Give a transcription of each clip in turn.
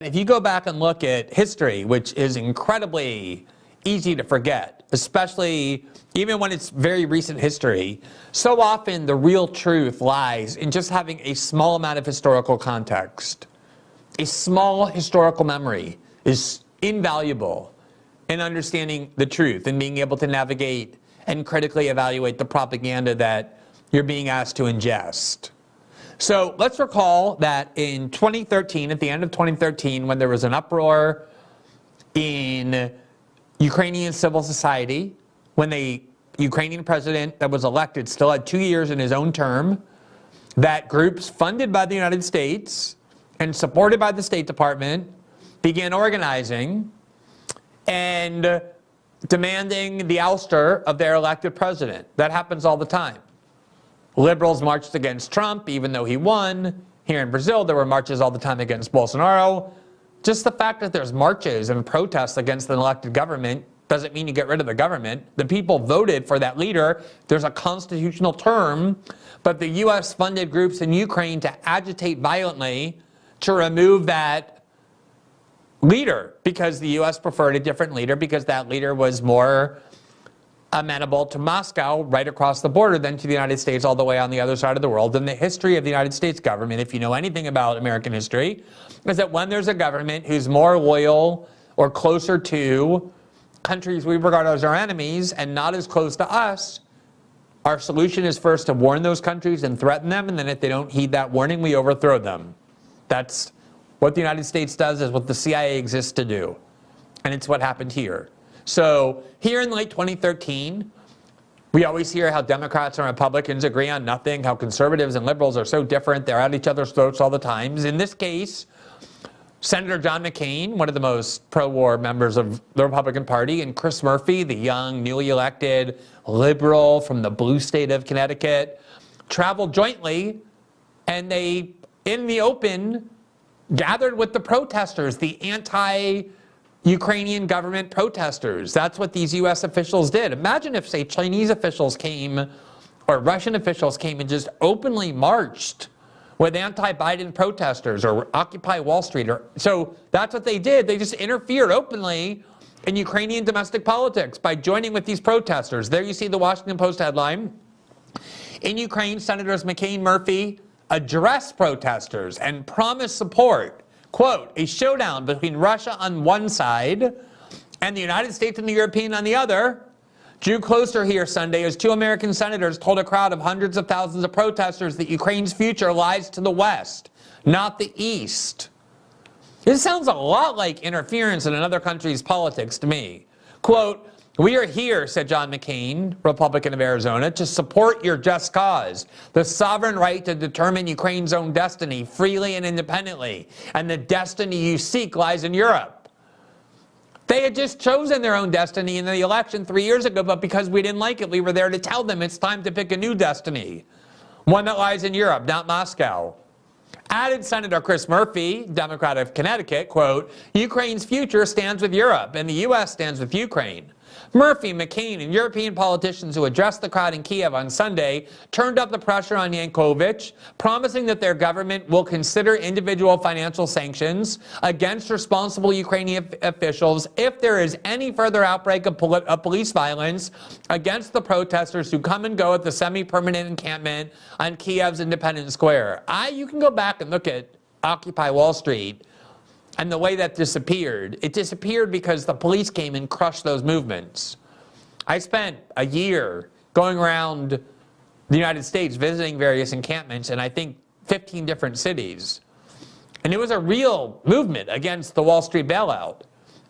if you go back and look at history, which is incredibly easy to forget, especially even when it's very recent history, so often the real truth lies in just having a small amount of historical context. A small historical memory is invaluable in understanding the truth and being able to navigate and critically evaluate the propaganda that you're being asked to ingest. So let's recall that in 2013, at the end of 2013, when there was an uproar in Ukrainian civil society, when the Ukrainian president that was elected still had 2 years in his own term, that groups funded by the United States and supported by the State Department began organizing and demanding the ouster of their elected president. That happens all the time. Liberals marched against Trump, even though he won. Here in Brazil, there were marches all the time against Bolsonaro. Just the fact that there's marches and protests against an elected government doesn't mean you get rid of the government. The people voted for that leader. There's a constitutional term, but the U.S. funded groups in Ukraine to agitate violently to remove that leader because the U.S. preferred a different leader because that leader was more amenable to Moscow right across the border than to the United States all the way on the other side of the world. And the history of the United States government, if you know anything about American history, is that when there's a government who's more loyal or closer to countries we regard as our enemies and not as close to us, our solution is first to warn those countries and threaten them, and then if they don't heed that warning, we overthrow them. That's what the United States does, is what the CIA exists to do. And it's what happened here. So here in late 2013, we always hear how Democrats and Republicans agree on nothing, how conservatives and liberals are so different, they're at each other's throats all the time. In this case, Senator John McCain, one of the most pro-war members of the Republican Party, and Chris Murphy, the young, newly elected liberal from the blue state of Connecticut, traveled jointly, and they, in the open, gathered with the protesters, the anti-Ukrainian government protesters. That's what these U.S. officials did. Imagine if, say, Chinese officials came or Russian officials came and just openly marched with anti-Biden protesters or Occupy Wall Street. So that's what they did. They just interfered openly in Ukrainian domestic politics by joining with these protesters. There you see the Washington Post headline. In Ukraine, Senators McCain, Murphy addressed protesters and promised support. Quote, a showdown between Russia on one side and the United States and the European on the other drew closer here Sunday as two American senators told a crowd of hundreds of thousands of protesters that Ukraine's future lies to the West, not the East. This sounds a lot like interference in another country's politics to me. Quote, we are here, said John McCain, Republican of Arizona, to support your just cause, the sovereign right to determine Ukraine's own destiny freely and independently, and the destiny you seek lies in Europe. They had just chosen their own destiny in the election 3 years ago, but because we didn't like it, we were there to tell them it's time to pick a new destiny, one that lies in Europe, not Moscow. Added Senator Chris Murphy, Democrat of Connecticut, quote, Ukraine's future stands with Europe and the U.S. stands with Ukraine. Murphy, McCain, and European politicians who addressed the crowd in Kiev on Sunday turned up the pressure on Yanukovych, promising that their government will consider individual financial sanctions against responsible Ukrainian officials if there is any further outbreak of police violence against the protesters who come and go at the semi-permanent encampment on Kiev's Independence Square. You can go back and look at Occupy Wall Street and the way that disappeared. It disappeared because the police came and crushed those movements. I spent a year going around the United States visiting various encampments in, I think, 15 different cities. And it was a real movement against the Wall Street bailout.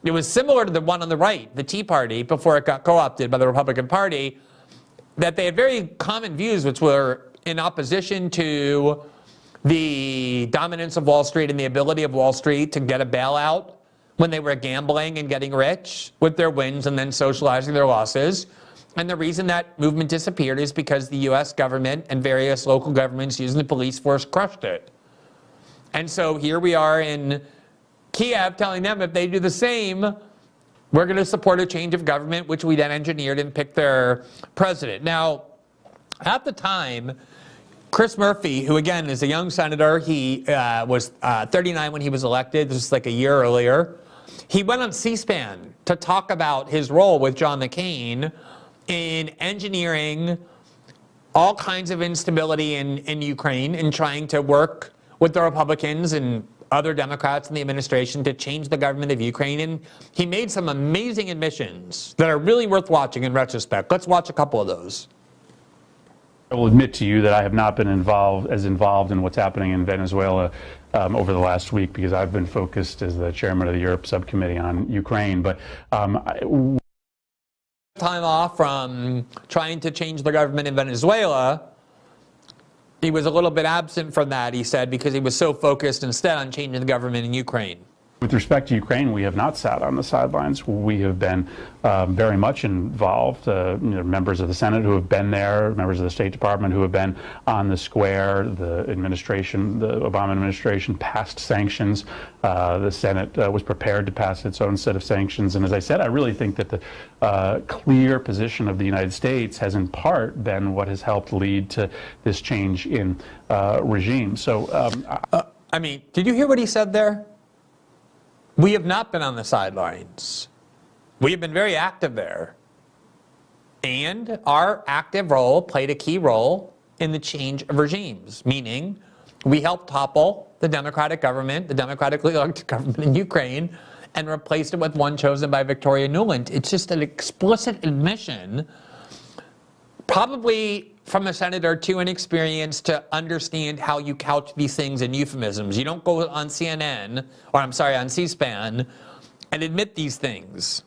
It was similar to the one on the right, the Tea Party, before it got co-opted by the Republican Party, that they had very common views which were in opposition to the dominance of Wall Street and the ability of Wall Street to get a bailout when they were gambling and getting rich with their wins and then socializing their losses. And the reason that movement disappeared is because the U.S. government and various local governments using the police force crushed it. And so here we are in Kiev telling them if they do the same, we're going to support a change of government, which we then engineered and picked their president. Now, at the time, Chris Murphy, who again is a young senator, he was 39 when he was elected, just like a year earlier. He went on C-SPAN to talk about his role with John McCain in engineering all kinds of instability in Ukraine and trying to work with the Republicans and other Democrats in the administration to change the government of Ukraine. And he made some amazing admissions that are really worth watching in retrospect. Let's watch a couple of those. I will admit to you that I have not been involved in what's happening in Venezuela over the last week, because I've been focused as the chairman of the Europe Subcommittee on Ukraine. But time off from trying to change the government in Venezuela, he was a little bit absent from that, he said, because he was so focused instead on changing the government in Ukraine. with respect to Ukraine, we have not sat on the sidelines. We have been very much involved. Members of the Senate who have been there, members of the State Department who have been on the square. The administration, the Obama administration, passed sanctions. The Senate was prepared to pass its own set of sanctions. And as I said, I really think that the clear position of the United States has in part been what has helped lead to this change in regime. So, I mean, did you hear what he said there? We have not been on the sidelines. We have been very active there. And our active role played a key role in the change of regimes, meaning we helped topple the democratic government, the democratically elected government in Ukraine, and replaced it with one chosen by Victoria Nuland. It's just an explicit admission, probably from a senator too inexperienced to understand how you couch these things in euphemisms. You don't go on CNN, or I'm sorry, on C-SPAN, and admit these things.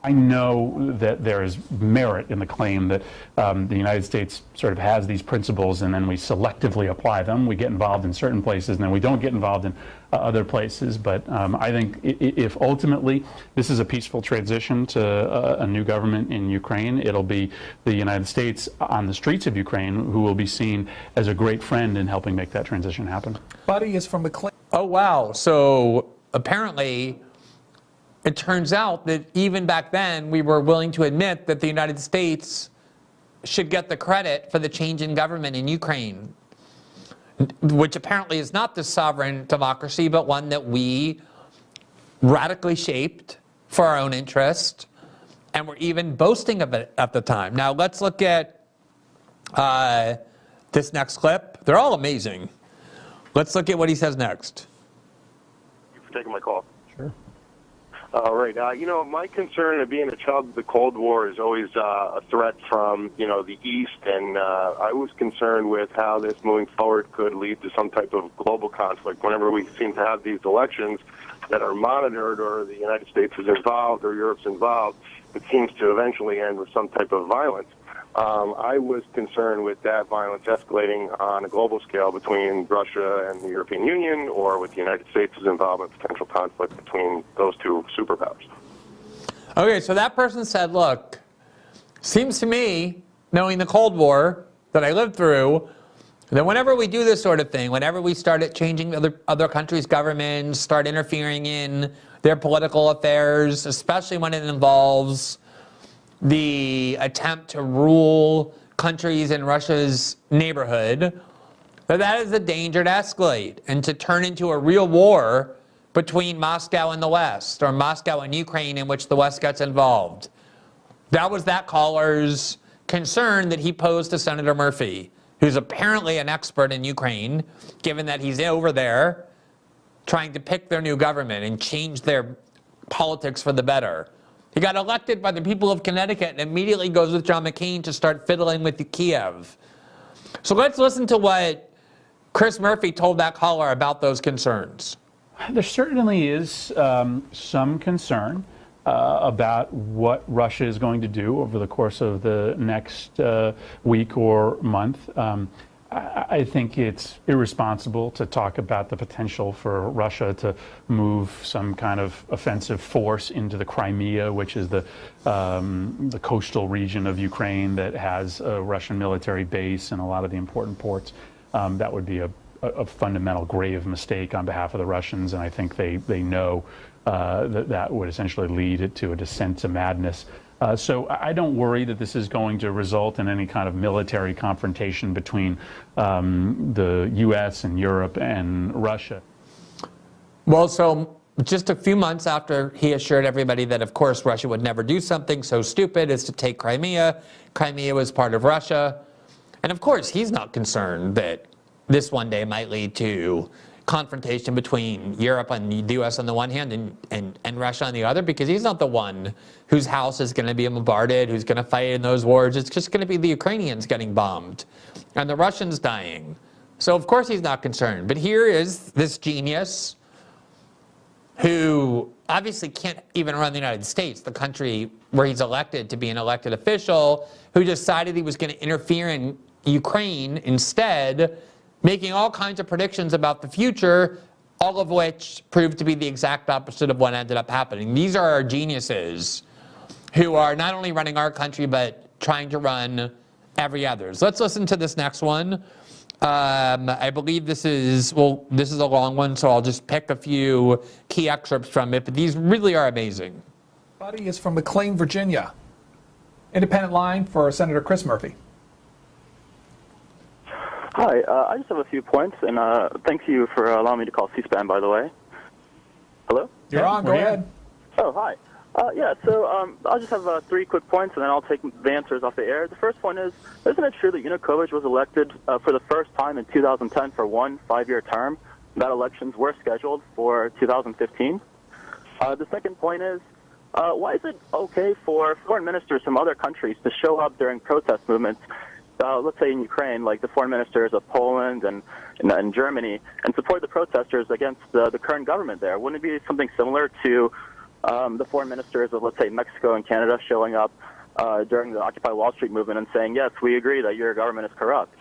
I know that there is merit in the claim that the United States sort of has these principles and then we selectively apply them. We get involved in certain places and then we don't get involved in other places. But I think if ultimately this is a peaceful transition to a new government in Ukraine, it'll be the United States on the streets of Ukraine who will be seen as a great friend in helping make that transition happen. Buddy is from McLean. Oh, wow. So apparently, it turns out that even back then, we were willing to admit that the United States should get the credit for the change in government in Ukraine, which apparently is not the sovereign democracy, but one that we radically shaped for our own interest, and were even boasting of it at the time. Now, let's look at this next clip. They're all amazing. Let's look at what he says next. Thank you for taking my call. Sure. All right. My concern of being a child of the Cold War is always a threat from, the East. And I was concerned with how this moving forward could lead to some type of global conflict. Whenever we seem to have these elections that are monitored, or the United States is involved or Europe's involved, it seems to eventually end with some type of violence. I was concerned with that violence escalating on a global scale between Russia and the European Union, or with the United States' involvement in potential conflict between those two superpowers. Okay, so that person said, look, seems to me, knowing the Cold War that I lived through, that whenever we do this sort of thing, whenever we start changing other countries' governments, start interfering in their political affairs, especially when it involves the attempt to rule countries in Russia's neighborhood, that is a danger to escalate and to turn into a real war between Moscow and the West, or Moscow and Ukraine, in which the West gets involved. That was that caller's concern that he posed to Senator Murphy, who's apparently an expert in Ukraine, given that he's over there trying to pick their new government and change their politics for the better. He got elected by the people of Connecticut and immediately goes with John McCain to start fiddling with Kiev. So let's listen to what Chris Murphy told that caller about those concerns. There certainly is some concern about what Russia is going to do over the course of the next week or month. I think it's irresponsible to talk about the potential for Russia to move some kind of offensive force into the Crimea, which is the coastal region of Ukraine that has a Russian military base and a lot of the important ports. That would be a fundamental grave mistake on behalf of the Russians, and I think they know that would essentially lead it to a descent to madness. So I don't worry that this is going to result in any kind of military confrontation between the U.S. and Europe and Russia. Well, so just a few months after he assured everybody that, of course, Russia would never do something so stupid as to take Crimea. Crimea was part of Russia. And of course, he's not concerned that this one day might lead to confrontation between Europe and the U.S. on the one hand and Russia on the other, because he's not the one whose house is going to be bombarded, who's going to fight in those wars. It's just going to be the Ukrainians getting bombed and the Russians dying. So of course he's not concerned. But here is this genius who obviously can't even run the United States, the country where he's elected to be an elected official, who decided he was going to interfere in Ukraine instead, making all kinds of predictions about the future, all of which proved to be the exact opposite of what ended up happening. These are our geniuses who are not only running our country, but trying to run every other's. Let's listen to this next one. I believe this is a long one, so I'll just pick a few key excerpts from it, but these really are amazing. Buddy is from McLean, Virginia. Independent line for Senator Chris Murphy. Hi, I just have a few points, and thank you for allowing me to call C-SPAN, by the way. Hello? You're on, go ahead. Oh, hi. So I'll just have 3 quick points, and then I'll take the answers off the air. The first one is, isn't it true that Yanukovych was elected for the first time in 2010 for one 5-year term? That elections were scheduled for 2015. The second point is, why is it okay for foreign ministers from other countries to show up during protest movements, let's say in Ukraine, like the foreign ministers of Poland and Germany, and support the protesters against the current government there? Wouldn't it be something similar to the foreign ministers of, let's say, Mexico and Canada showing up during the Occupy Wall Street movement and saying, yes, we agree that your government is corrupt?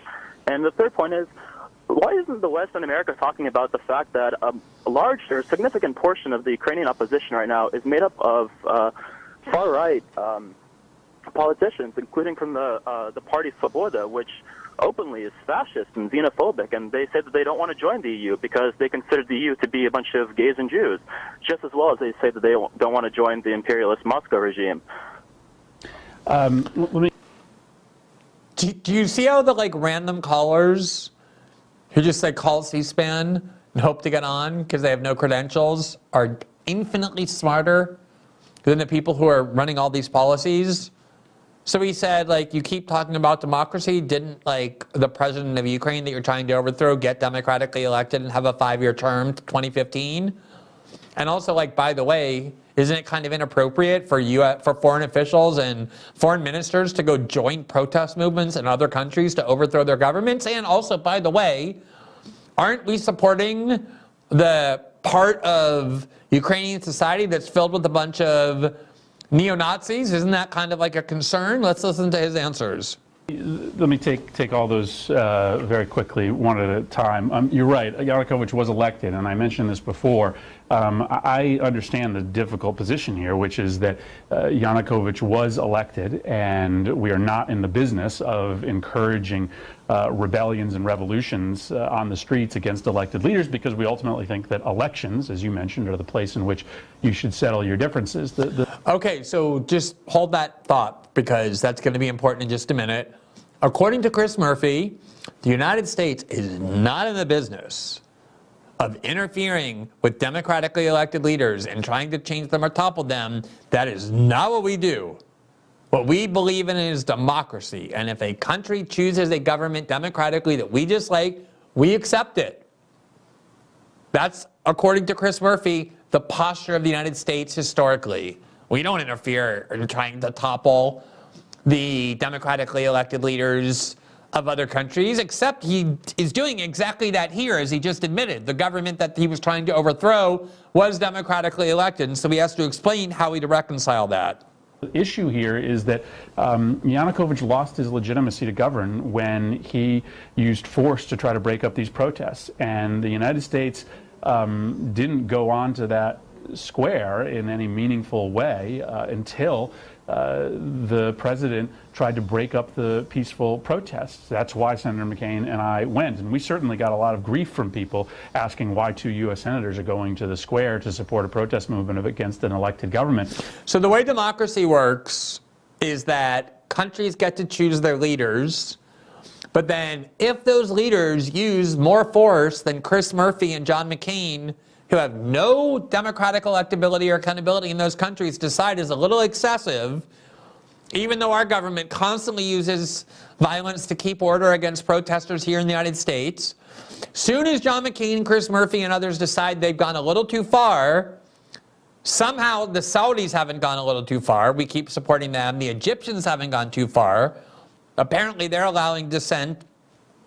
And the third point is, why isn't the West and America talking about the fact that a large or significant portion of the Ukrainian opposition right now is made up of far-right politicians, including from the party Svoboda, which openly is fascist and xenophobic, and they say that they don't want to join the EU because they consider the EU to be a bunch of gays and Jews, just as well as they say that they don't want to join the imperialist Moscow regime. Let me. Do you see how the random callers who just call C-SPAN and hope to get on because they have no credentials are infinitely smarter than the people who are running all these policies? So he said, you keep talking about democracy. Didn't, the president of Ukraine that you're trying to overthrow get democratically elected and have a 5-year term, 2015? And also, by the way, isn't it kind of inappropriate for foreign officials and foreign ministers to go join protest movements in other countries to overthrow their governments? And also, by the way, aren't we supporting the part of Ukrainian society that's filled with a bunch of neo-Nazis? Isn't that kind of a concern? Let's listen to his answers. Let me take all those very quickly, one at a time. You're right, Yanukovych was elected, and I mentioned this before. I understand the difficult position here, which is that Yanukovych was elected, and we are not in the business of encouraging rebellions and revolutions on the streets against elected leaders, because we ultimately think that elections, as you mentioned, are the place in which you should settle your differences. Okay, so just hold that thought, because that's going to be important in just a minute. According to Chris Murphy, the United States is not in the business of interfering with democratically elected leaders and trying to change them or topple them. That is not what we do. What we believe in is democracy. And if a country chooses a government democratically that we dislike, we accept it. That's, according to Chris Murphy, the posture of the United States historically. We don't interfere in trying to topple the democratically elected leaders of other countries, except he is doing exactly that here, as he just admitted. The government that he was trying to overthrow was democratically elected, and so he has to explain how he'd reconcile that. The issue here is that Yanukovych lost his legitimacy to govern when he used force to try to break up these protests, and the United States didn't go on to that square in any meaningful way until the president tried to break up the peaceful protests. That's why Senator McCain and I went. And we certainly got a lot of grief from people asking why 2 U.S. senators are going to the square to support a protest movement against an elected government. So the way democracy works is that countries get to choose their leaders, but then if those leaders use more force than Chris Murphy and John McCain, who have no democratic electability or accountability in those countries, decide is a little excessive, even though our government constantly uses violence to keep order against protesters here in the United States, soon as John McCain, Chris Murphy, and others decide they've gone a little too far, somehow the Saudis haven't gone a little too far. We keep supporting them. The Egyptians haven't gone too far. Apparently, they're allowing dissent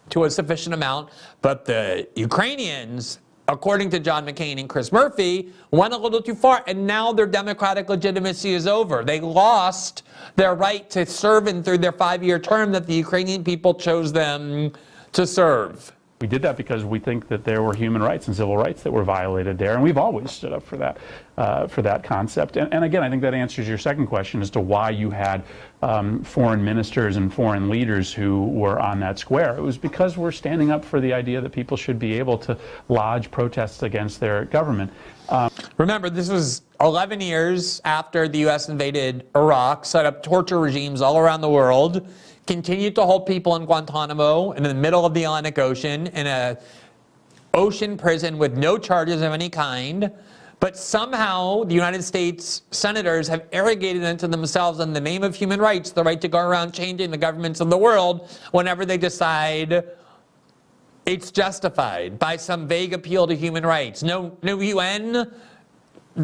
to a sufficient amount. But the Ukrainians, according to John McCain and Chris Murphy, went a little too far. And now their democratic legitimacy is over. They lost their right to serve in through their 5-year term that the Ukrainian people chose them to serve. We did that because we think that there were human rights and civil rights that were violated there, and we've always stood up for that concept. And again, I think that answers your second question as to why you had foreign ministers and foreign leaders who were on that square. It was because we're standing up for the idea that people should be able to lodge protests against their government. Remember, this was 11 years after the U.S. invaded Iraq, set up torture regimes all around the world, continued to hold people in Guantanamo in the middle of the Atlantic Ocean in a ocean prison with no charges of any kind. But somehow the United States senators have arrogated into themselves in the name of human rights the right to go around changing the governments of the world whenever they decide it's justified by some vague appeal to human rights. No UN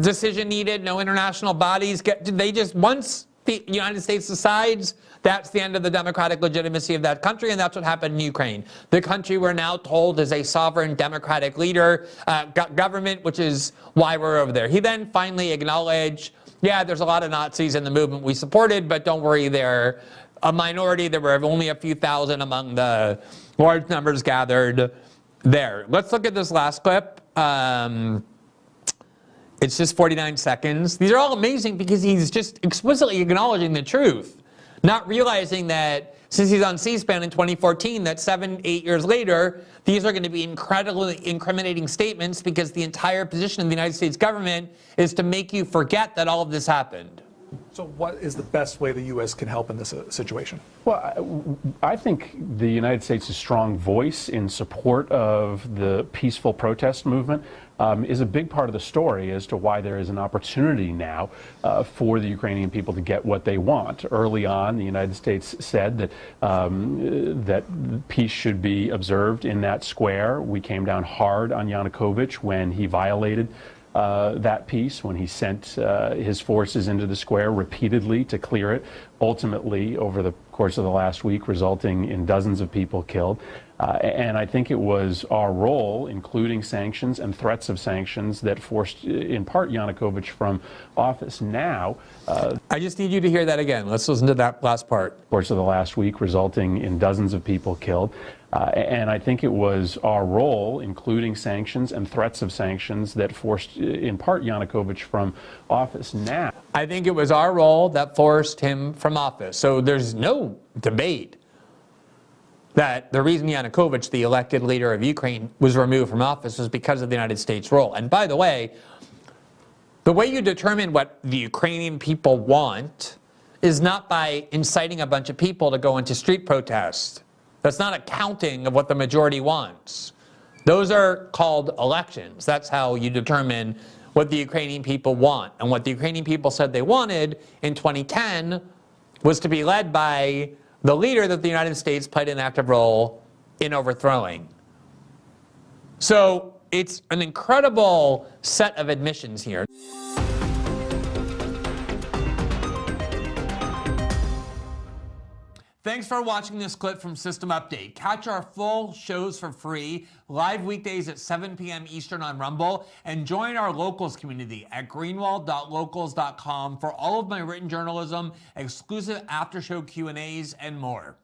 decision needed, no international bodies. Once the United States decides, that's the end of the democratic legitimacy of that country, and that's what happened in Ukraine. The country we're now told is a sovereign democratic leader, government, which is why we're over there. He then finally acknowledged, yeah, there's a lot of Nazis in the movement we supported, but don't worry, they're a minority. There were only a few thousand among the large numbers gathered there. Let's look at this last clip. It's just 49 seconds. These are all amazing because he's just explicitly acknowledging the truth, not realizing that since he's on C-SPAN in 2014, that 7-8 years later, these are going to be incredibly incriminating statements because the entire position of the United States government is to make you forget that all of this happened. So what is the best way the U.S. can help in this situation? Well, I think the United States' strong voice in support of the peaceful protest movement is a big part of the story as to why there is an opportunity now for the Ukrainian people to get what they want. Early on, the United States said that that peace should be observed in that square. We came down hard on Yanukovych when he violated that peace, when he sent his forces into the square repeatedly to clear it, ultimately over the course of the last week resulting in dozens of people killed. And I think it was our role, including sanctions and threats of sanctions, that forced, in part, Yanukovych from office. Now, I just need you to hear that again. Let's listen to that last part. course of the last week, resulting in dozens of people killed. And I think it was our role, including sanctions and threats of sanctions, that forced, in part, Yanukovych from office. Now, I think it was our role that forced him from office. So there's no debate that the reason Yanukovych, the elected leader of Ukraine, was removed from office was because of the United States' role. And by the way you determine what the Ukrainian people want is not by inciting a bunch of people to go into street protests. That's not a counting of what the majority wants. Those are called elections. That's how you determine what the Ukrainian people want. And what the Ukrainian people said they wanted in 2010 was to be led by the leader that the United States played an active role in overthrowing. So it's an incredible set of admissions here. Thanks for watching this clip from System Update. Catch our full shows for free, live weekdays at 7 p.m. Eastern on Rumble, and join our locals community at greenwald.locals.com for all of my written journalism, exclusive after-show Q&As, and more.